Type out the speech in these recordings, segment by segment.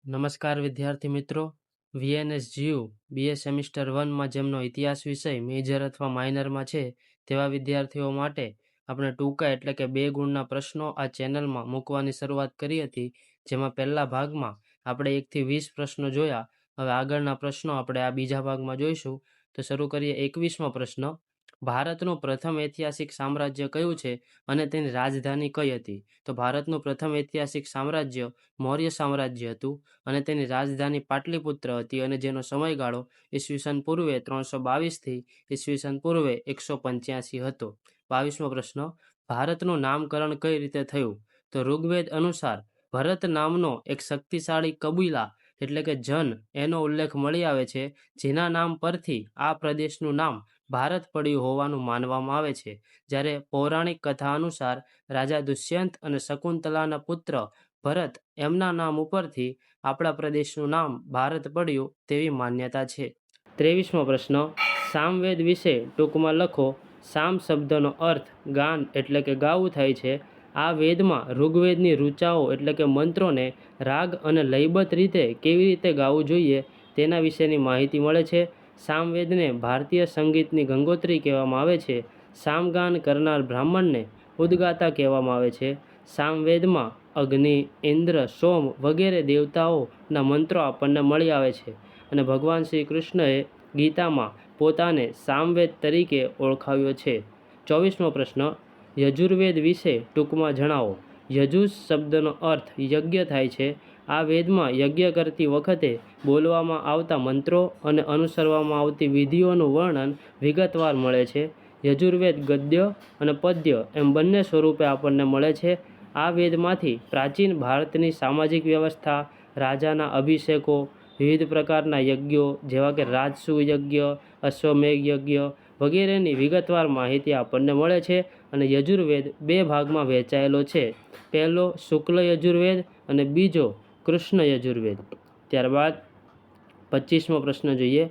નમસ્કાર વિદ્યાર્થી મિત્રો. વીએનએસ જીયુ બીએ સેમિસ્ટર 1માં જેમનો ઇતિહાસ વિષય મેજર અથવા માઇનરમાં છે તેવા વિદ્યાર્થીઓ માટે આપણે ટૂંકા એટલે કે 2 ગુણના પ્રશ્નો આ ચેનલમાં મૂકવાની શરૂઆત કરી હતી, જેમાં પહેલા ભાગમાં આપણે 1 થી 20 પ્રશ્નો જોયા. હવે આગળના પ્રશ્નો આપણે આ બીજા ભાગમાં જોઈશું. તો શરૂ કરીએ 21મો પ્રશ્ન. ભારતનું પ્રથમ ઐતિહાસિક સામ્રાજ્ય કયું છે અને તેની રાજધાની કઈ હતી? તો ભારતનું પ્રથમ ઐતિહાસિક સામ્રાજ્ય મૌર્ય સામ્રાજ્ય હતું અને તેની રાજધાની પાટલીપુત્ર હતી અને જેનો સમયગાળો ઈસવીસન પૂર્વે 322 થી ઈસવીસન પૂર્વે 185 હતો. 22મો પ્રશ્ન. ભારતનું નામકરણ કઈ રીતે થયું? તો ઋગ્વેદ અનુસાર ભરત નામનો એક શક્તિશાળી કબીલા એટલે કે જન એનો ઉલ્લેખ મળી આવે છે, જેના નામ પરથી આ પ્રદેશનું નામ ભારત પડ્યું હોવાનું માનવામાં આવે છે. જ્યારે પૌરાણિક કથા અનુસાર રાજા દુષ્યંત અને શકુંતલાના પુત્ર ભરત એમના નામ ઉપરથી આપણા પ્રદેશનું નામ ભારત પડ્યું તેવી માન્યતા છે. 23મો પ્રશ્ન. સામવેદ વિશે ટૂંકમાં લખો. સામ શબ્દનો અર્થ ગાન એટલે કે ગાવું થાય છે. આ વેદમાં ઋગ્વેદની ઋચાઓ એટલે કે મંત્રોને રાગ અને લયબદ્ધ રીતે કેવી રીતે ગાવું જોઈએ તેના વિશેની માહિતી મળે છે. સામવેદને ભારતીય સંગીતની ગંગોત્રી કહેવામાં આવે છે. સામગાન કરનાર બ્રાહ્મણને ઉદ્ગાતા કહેવામાં આવે છે. સામવેદમાં અગ્નિ, ઇન્દ્ર, સોમ વગેરે દેવતાઓના મંત્રો આપણને મળી આવે છે અને ભગવાન શ્રી કૃષ્ણએ ગીતામાં પોતાને સામવેદ તરીકે ઓળખાવ્યો છે. 24મો પ્રશ્ન. યજુર્વેદ વિશે ટૂંકમાં જણાવો. યજુષ શબ્દનો અર્થ યજ્ઞ થાય છે. આ વેદમાં યજ્ઞ કરતી વખતે બોલવામાં આવતા મંત્રો અને અનુસરવામાં આવતી વિધિઓનું વર્ણન વિગતવાર મળે છે. યજુર્વેદ ગદ્ય અને પદ્ય એમ બંને સ્વરૂપે આપણને મળે છે. આ વેદમાંથી પ્રાચીન ભારતની સામાજિક વ્યવસ્થા, રાજાના અભિષેકો, વિવિધ પ્રકારના યજ્ઞો જેવા કે રાજસૂય યજ્ઞ, અશ્વમેઘ યજ્ઞ વગેરેની વિગતવાર માહિતી આપણને મળે છે અને યજુર્વેદ 2 ભાગમાં વહેંચાયેલો છે. પહેલો શુક્લ યજુર્વેદ અને બીજો કૃષ્ણ યજુર્વેદ. ત્યારબાદ 25મો પ્રશ્ન જોઈએ.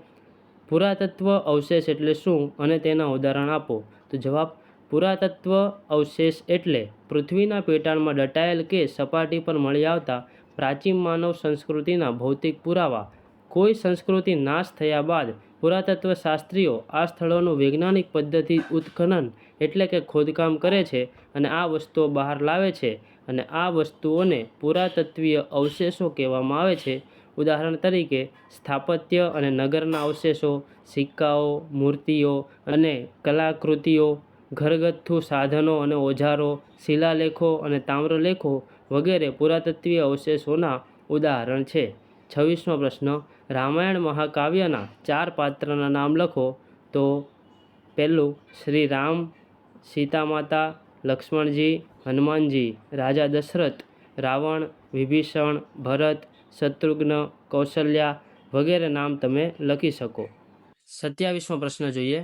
પુરાતત્વ અવશેષ એટલે શું અને તેના ઉદાહરણ આપો? તો જવાબ. પુરાતત્વ અવશેષ એટલે પૃથ્વીના પેટાળમાં દટાયેલ કે સપાટી પર મળી આવતા પ્રાચીન માનવ સંસ્કૃતિના ભૌતિક પુરાવા. કોઈ સંસ્કૃતિ નાશ થયા બાદ પુરાતત્વ શાસ્ત્રીઓ આ સ્થળોનું વૈજ્ઞાનિક પદ્ધતિ ઉત્ખનન એટલે કે ખોદકામ કરે છે અને આ વસ્તુઓ બહાર લાવે છે અને આ વસ્તુઓને પુરાતત્વીય અવશેષો કહેવામાં આવે છે. ઉદાહરણ તરીકે સ્થાપત્ય અને નગરના અવશેષો, સિક્કાઓ, મૂર્તિઓ અને કલાકૃતિઓ, ઘરગથ્થુ સાધનો અને ઓજારો, શિલાલેખો અને તામ્રલેખો વગેરે પુરાતત્વીય અવશેષોના ઉદાહરણ છે. 26મો પ્રશ્ન. રામાયણ મહાકાવ્યના 4 પાત્રના નામ લખો. તો પહેલું શ્રી રામ, સીતા માતા, લક્ષ્મણજી, હનુમાનજી, રાજા દશરથ, રાવણ, વિભીષણ, ભરત, શત્રુઘ્ન, કૌશલ્યા વગેરે નામ તમે લખી શકો. 27મો પ્રશ્ન જોઈએ.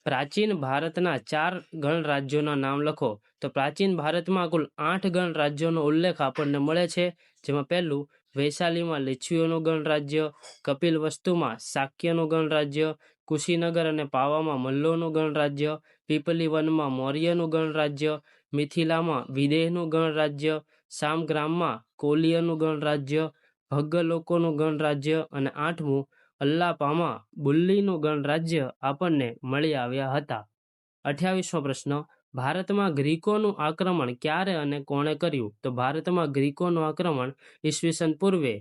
પ્રાચીન ભારતના 4 ગણરાજ્યોના નામ લખો. તો પ્રાચીન ભારતમાં કુલ 8 ગણરાજ્યોનો ઉલ્લેખ આપણને મળે છે, જેમાં પહેલું વૈશાલીમાં લીચ્છવીઓનું ગણરાજ્ય, કપિલવસ્તુમાં શાક્યનું ગણરાજ્ય, કુશીનગર અને પાવામાં મલ્લોનું ગણરાજ્ય, પીપલીવનમાં મૌર્યનું ગણરાજ્ય, મિથિલામાં વિદેહનું ગણરાજ્ય, સામગ્રામમાં કોલિયનું ગણરાજ્ય, ભગ્ગ લોકોનું ગણરાજ્ય અને 8મું અલ્લાપામાં બુલ્લીનું ગણરાજ્ય આપણને મળી આવ્યા હતા. 28મો પ્રશ્ન. ભારતમાં ગ્રીકોનું આક્રમણ ક્યારે અને કોણે કર્યું? તો ભારતમાં ગ્રીકોનું આક્રમણ ઈસવીસન પૂર્વે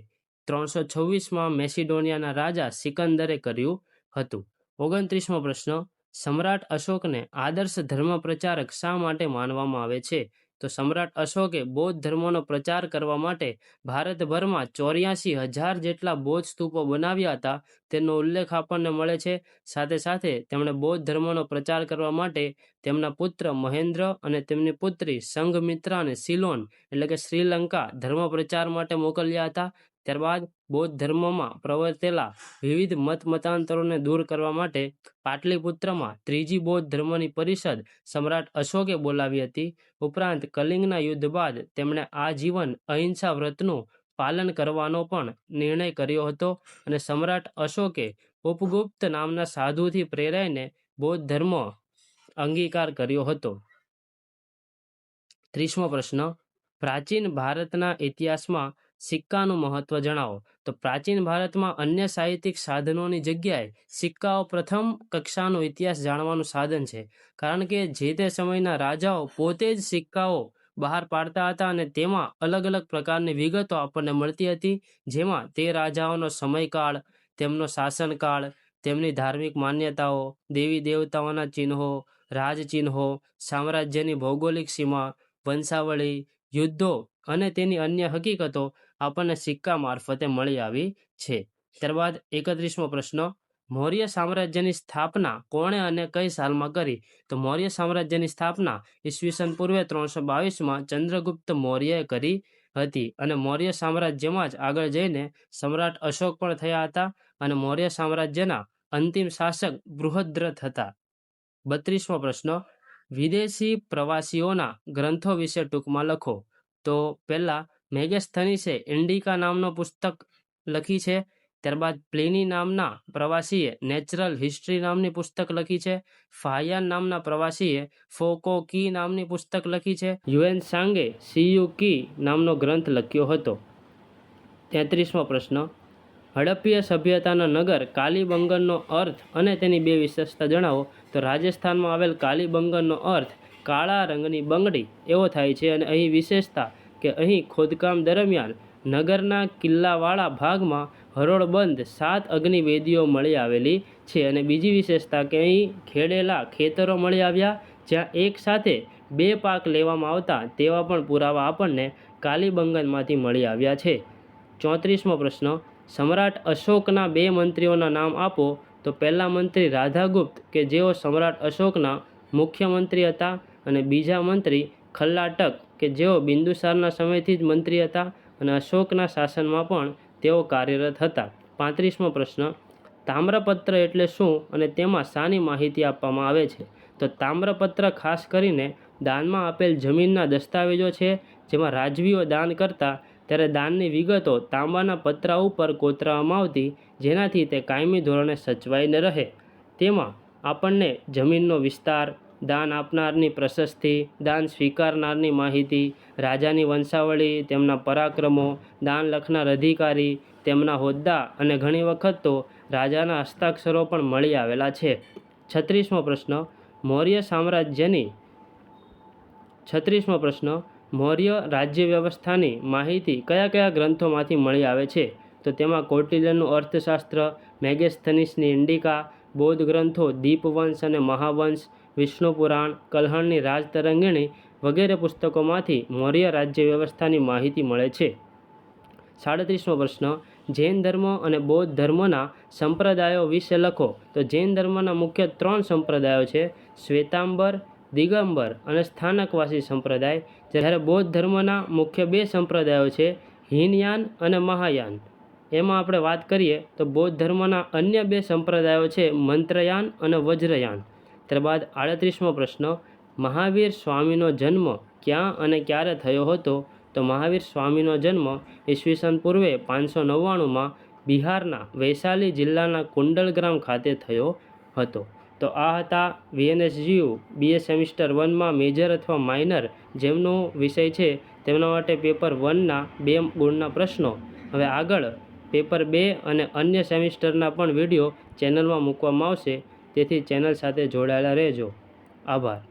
326માં મેસિડોનિયાના રાજા સિકંદરે કર્યું હતું. 29મો પ્રશ્ન. સમ્રાટ અશોકને આદર્શ ધર્મ પ્રચારક શા માટે માનવામાં આવે છે? તો સમ્રાટ અશોકે બૌદ્ધ ધર્મનો પ્રચાર કરવા માટે ભારતભરમાં 84,000 જેટલા બૌદ્ધ સ્તૂપો બનાવ્યા હતા તેનો ઉલ્લેખ આપણને મળે છે. સાથે સાથે તેમણે બૌદ્ધ ધર્મનો પ્રચાર કરવા માટે તેમના પુત્ર મહેન્દ્ર અને તેમની પુત્રી સંઘમિત્રાને સિલોન એટલે કે શ્રીલંકા ધર્મ પ્રચાર માટે મોકલ્યા હતા. ત્યારબાદ બૌદ્ધ ધર્મમાં પ્રવર્તેલા વિવિધ મતાંતરોને દૂર કરવા માટે પાટલીપુત્રમાં 3જી બૌદ્ધ ધર્મની પરિષદ સમ્રાટ અશોકે બોલાવી હતી. ઉપરાંત કલિંગના યુદ્ધ બાદ તેમણે આજીવન અહિંસા વ્રતનું પાલન કરવાનો પણ નિર્ણય કર્યો હતો અને સમ્રાટ અશોકે ઉપગુપ્ત નામના સાધુથી પ્રેરાઈને બૌદ્ધ ધર્મ અંગીકાર કર્યો હતો. 30મો પ્રશ્ન. પ્રાચીન ભારતના ઇતિહાસમાં સિક્કાનું મહત્વ જણાવો. તો પ્રાચીન ભારતમાં અન્ય સાહિત્યિક સાધનોની જગ્યાએ સિક્કાઓ પ્રથમ કક્ષાનો ઇતિહાસ જાણવાનું સાધન છે, કારણ કે જે તે સમયના રાજાઓ પોતે જ સિક્કાઓ બહાર પાડતા હતા અને તેમાં અલગ અલગ પ્રકારની વિગતો આપણને મળતી હતી, જેમાં તે રાજાઓનો સમયકાળ, તેમનો શાસનકાળ, તેમની ધાર્મિક માન્યતાઓ, દેવી દેવતાઓના ચિહ્નો, રાજચિહ્નો, સામ્રાજ્યની ભૌગોલિક સીમા, વંશાવળી, યુદ્ધો અને તેની અન્ય હકીકતો આપણને સિક્કા મારફતે મળી આવી છે. ત્યારબાદ 31મો પ્રશ્ન, મૌર્ય સામ્રાજ્યની સ્થાપના કોણે અને કઈ સાલમાં કરી? તો મૌર્ય સામ્રાજ્યની સ્થાપના ઈસવીસન પૂર્વે 322માં ચંદ્રગુપ્ત મૌર્યએ કરી હતી. અને મૌર્ય સામ્રાજ્યમાં જ આગળ જઈને સમ્રાટ અશોક પણ થયા હતા અને મૌર્ય સામ્રાજ્યના અંતિમ શાસક બૃહદ્રથ હતા. 32મો પ્રશ્ન, વિદેશી પ્રવાસીઓના ગ્રંથો વિશે ટૂંકમાં લખો. તો પહેલા મેગેસ્થનીસે ઇન્ડિકા નામનો પુસ્તક લખી છે. ત્યારબાદ પ્લિની નામના પ્રવાસીએ નેચરલ હિસ્ટ્રી નામની પુસ્તક લખી છે. ફાહિયાન નામના પ્રવાસીએ ફોકો કી નામની પુસ્તક લખી છે. યુએન સાંગે સીયુ કી નામનો ગ્રંથ લખ્યો હતો. 33મો પ્રશ્ન, હડપ્પીય સભ્યતાના નગર કાલીબંગનનો અર્થ અને તેની બે વિશેષતા જણાવો. તો રાજસ્થાનમાં આવેલ કાલીબંગનનો અર્થ કાળા રંગની બંગડી એવો થાય છે અને અહીં વિશેષતા કે અહીં ખોદકામ દરમિયાન નગરના કિલ્લાવાળા ભાગમાં હરોળબંધ 7 અગ્નિવેદીઓ મળી આવેલી છે. અને બીજી વિશેષતા કે અહીં ખેડેલા ખેતરો મળી આવ્યા, જ્યાં એક સાથે 2 પાક લેવામાં આવતા તેવા પણ પુરાવા આપણને કાલીબંગનમાંથી મળી આવ્યા છે. 34મો પ્રશ્ન, સમ્રાટ અશોકના 2 મંત્રીઓના નામ આપો. તો પહેલા મંત્રી રાધાગુપ્ત કે જેઓ સમ્રાટ અશોકના મુખ્યમંત્રી હતા, અને બીજા મંત્રી ખલ્લાટક કે જેઓ બિંદુસારના સમયથી જ મંત્રી હતા અને અશોકના શાસનમાં પણ તેઓ કાર્યરત હતા. 35મો પ્રશ્ન, તામ્રપત્ર એટલે શું અને તેમાં શાની માહિતી આપવામાં આવે છે? તો તામ્રપત્ર ખાસ કરીને દાનમાં આપેલ જમીનના દસ્તાવેજો છે, જેમાં રાજવીઓ દાન કરતા ત્યારે દાનની વિગતો તાંબાના પતરા ઉપર કોતરવામાં આવતી, જેનાથી તે કાયમી ધોરણે સચવાઈને રહે. તેમાં આપણને જમીનનો વિસ્તાર, દાન આપનારની પ્રશસ્તિ, દાન સ્વીકારનારની માહિતી, રાજાની વંશાવળી, તેમના પરાક્રમો, દાન લખનાર અધિકારી, તેમના હોદ્દા અને ઘણી વખત તો રાજાના હસ્તાક્ષરો પણ મળી આવેલા છે. 36મો પ્રશ્ન, મૌર્ય સામ્રાજ્યની 36મો પ્રશ્ન, મૌર્ય રાજ્ય વ્યવસ્થાની માહિતી કયા કયા ગ્રંથોમાંથી મળી આવે છે? તો તેમાં કૌટિલ્યનું અર્થશાસ્ત્ર, મેગેસ્થનીસની ઇન્ડિકા, બૌદ્ધ ગ્રંથો દીપવંશ અને મહાવંશ, વિષ્ણુ પુરાણ, કલ્હણની રાજતરંગિણી વગેરે પુસ્તકોમાંથી મૌર્ય રાજ્ય વ્યવસ્થાની માહિતી મળે છે. 37મો પ્રશ્ન, જૈન ધર્મ અને બૌદ્ધ ધર્મના સંપ્રદાયો વિશે લખો. તો જૈન ધર્મના મુખ્ય 3 સંપ્રદાયો છે, શ્વેતાંબર, દિગંબર અને સ્થાનકવાસી સંપ્રદાય. જ્યારે બૌદ્ધ ધર્મના મુખ્ય 2 સંપ્રદાયો છે, હીનયાન અને મહાયાન. એમાં આપણે વાત કરીએ તો બૌદ્ધ ધર્મના અન્ય 2 સંપ્રદાયો છે, મંત્રયાન અને વજ્રયાન. ત્યારબાદ 38મો પ્રશ્ન, મહાવીર સ્વામીનો જન્મ ક્યાં અને ક્યારે થયો હતો? તો મહાવીર સ્વામીનો જન્મ ઈસવીસન પૂર્વે 599માં બિહારના વૈશાલી જિલ્લાના કુંડલ ગ્રામ ખાતે થયો હતો. તો આ હતા VNSGU BA સેમિસ્ટર 1માં મેજર અથવા માઇનર જેમનો વિષય છે તેમના માટે પેપર 1ના 2 ગુણના પ્રશ્નો. હવે આગળ પેપર 2 અને અન્ય સેમિસ્ટરના પણ વિડીયો ચેનલમાં મૂકવામાં આવશે, તેથી ચેનલ સાથે જોડાયેલા રહેજો. આભાર.